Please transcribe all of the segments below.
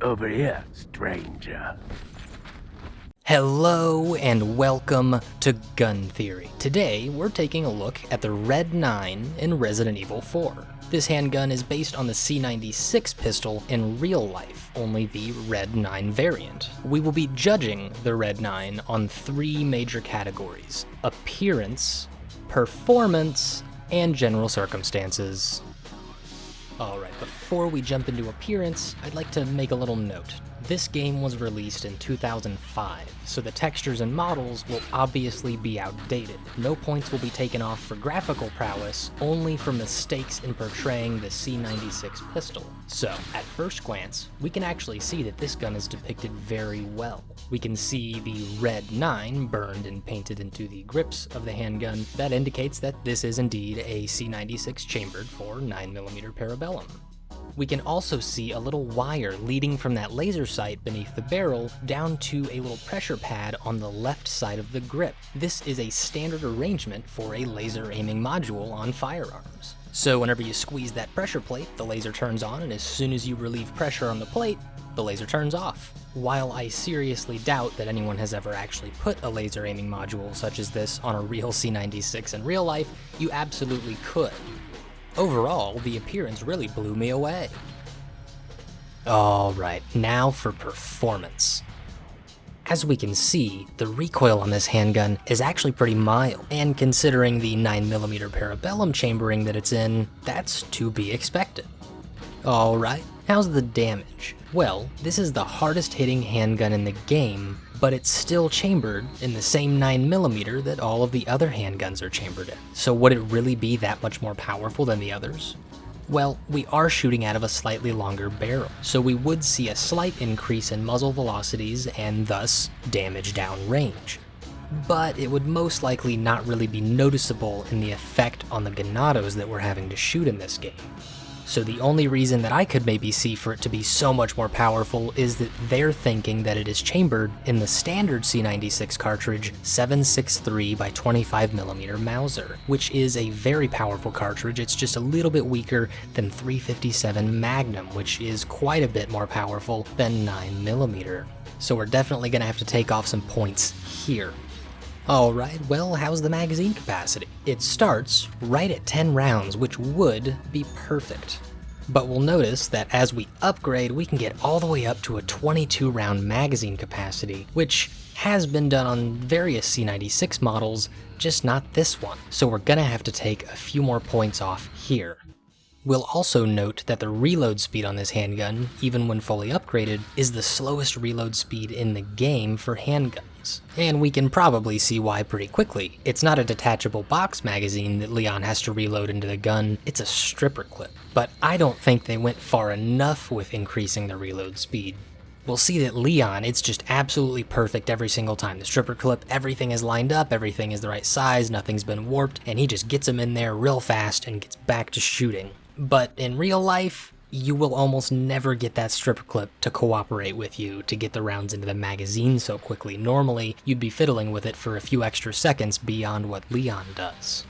Over here, stranger. Hello and welcome to Gun Theory. Today, we're taking a look at the Red9 in Resident Evil 4. This handgun is based on the C96 pistol in real life, only the Red9 variant. We will be judging the Red9 on three major categories: appearance, performance, and general circumstances. Alright, before we jump into appearance, I'd like to make a little note. This game was released in 2005, so the textures and models will obviously be outdated. No points will be taken off for graphical prowess, only for mistakes in portraying the C96 pistol. So, at first glance, we can actually see that this gun is depicted very well. We can see the Red9 burned and painted into the grips of the handgun. That indicates that this is indeed a C96 chambered for 9mm parabellum. We can also see a little wire leading from that laser sight beneath the barrel down to a little pressure pad on the left side of the grip. This is a standard arrangement for a laser aiming module on firearms. So whenever you squeeze that pressure plate, the laser turns on, and as soon as you relieve pressure on the plate, the laser turns off. While I seriously doubt that anyone has ever actually put a laser aiming module such as this on a real C96 in real life, you absolutely could. Overall, the appearance really blew me away. Alright, now for performance. As we can see, the recoil on this handgun is actually pretty mild, and considering the 9mm parabellum chambering that it's in, that's to be expected. Alright, how's the damage? Well, this is the hardest hitting handgun in the game, but it's still chambered in the same 9mm that all of the other handguns are chambered in. So would it really be that much more powerful than the others? Well, we are shooting out of a slightly longer barrel, so we would see a slight increase in muzzle velocities and thus damage downrange. But it would most likely not really be noticeable in the effect on the ganados that we're having to shoot in this game. So the only reason that I could maybe see for it to be so much more powerful is that they're thinking that it is chambered in the standard C96 cartridge 763 by 25mm Mauser, which is a very powerful cartridge. It's just a little bit weaker than 357 Magnum, which is quite a bit more powerful than 9mm. So we're definitely gonna have to take off some points here. Alright, well, how's the magazine capacity? It starts right at 10 rounds, which would be perfect. But we'll notice that as we upgrade, we can get all the way up to a 22-round magazine capacity, which has been done on various C96 models, just not this one. So we're gonna have to take a few more points off here. We'll also note that the reload speed on this handgun, even when fully upgraded, is the slowest reload speed in the game for handguns. And we can probably see why pretty quickly. It's not a detachable box magazine that Leon has to reload into the gun, it's a stripper clip. But I don't think they went far enough with increasing the reload speed. We'll see that Leon, it's just absolutely perfect every single time. The stripper clip, everything is lined up, everything is the right size, nothing's been warped, and he just gets them in there real fast and gets back to shooting. But in real life, you will almost never get that stripper clip to cooperate with you to get the rounds into the magazine so quickly. Normally, you'd be fiddling with it for a few extra seconds beyond what Leon does.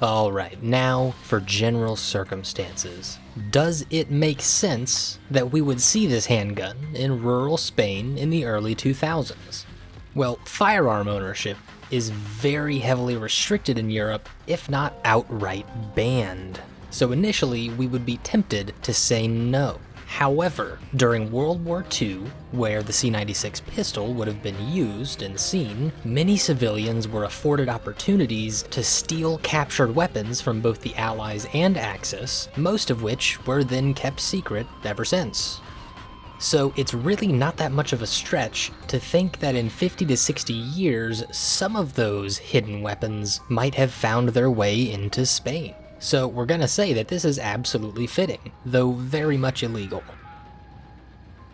Alright, now for general circumstances. Does it make sense that we would see this handgun in rural Spain in the early 2000s? Well, firearm ownership is very heavily restricted in Europe, if not outright banned. So initially, we would be tempted to say no. However, during World War II, where the C96 pistol would have been used and seen, many civilians were afforded opportunities to steal captured weapons from both the Allies and Axis, most of which were then kept secret ever since. So it's really not that much of a stretch to think that in 50 to 60 years, some of those hidden weapons might have found their way into Spain. So we're gonna say that this is absolutely fitting, though very much illegal.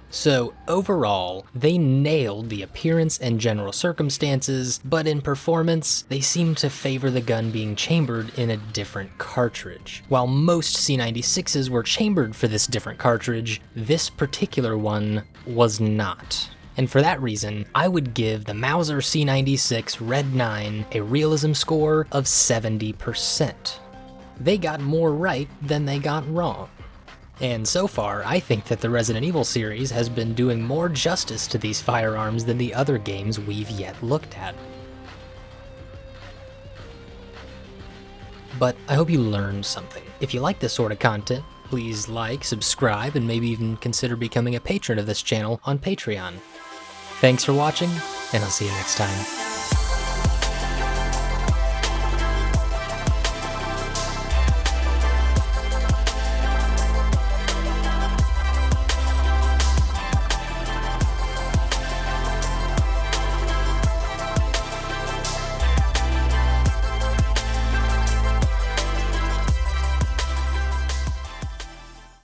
So overall, they nailed the appearance and general circumstances, but in performance, they seem to favor the gun being chambered in a different cartridge. While most C96s were chambered for this different cartridge, this particular one was not. And for that reason, I would give the Mauser C96 Red9 a realism score of 70%. They got more right than they got wrong. And so far, I think that the Resident Evil series has been doing more justice to these firearms than the other games we've yet looked at. But I hope you learned something. If you like this sort of content, please like, subscribe, and maybe even consider becoming a patron of this channel on Patreon. Thanks for watching, and I'll see you next time.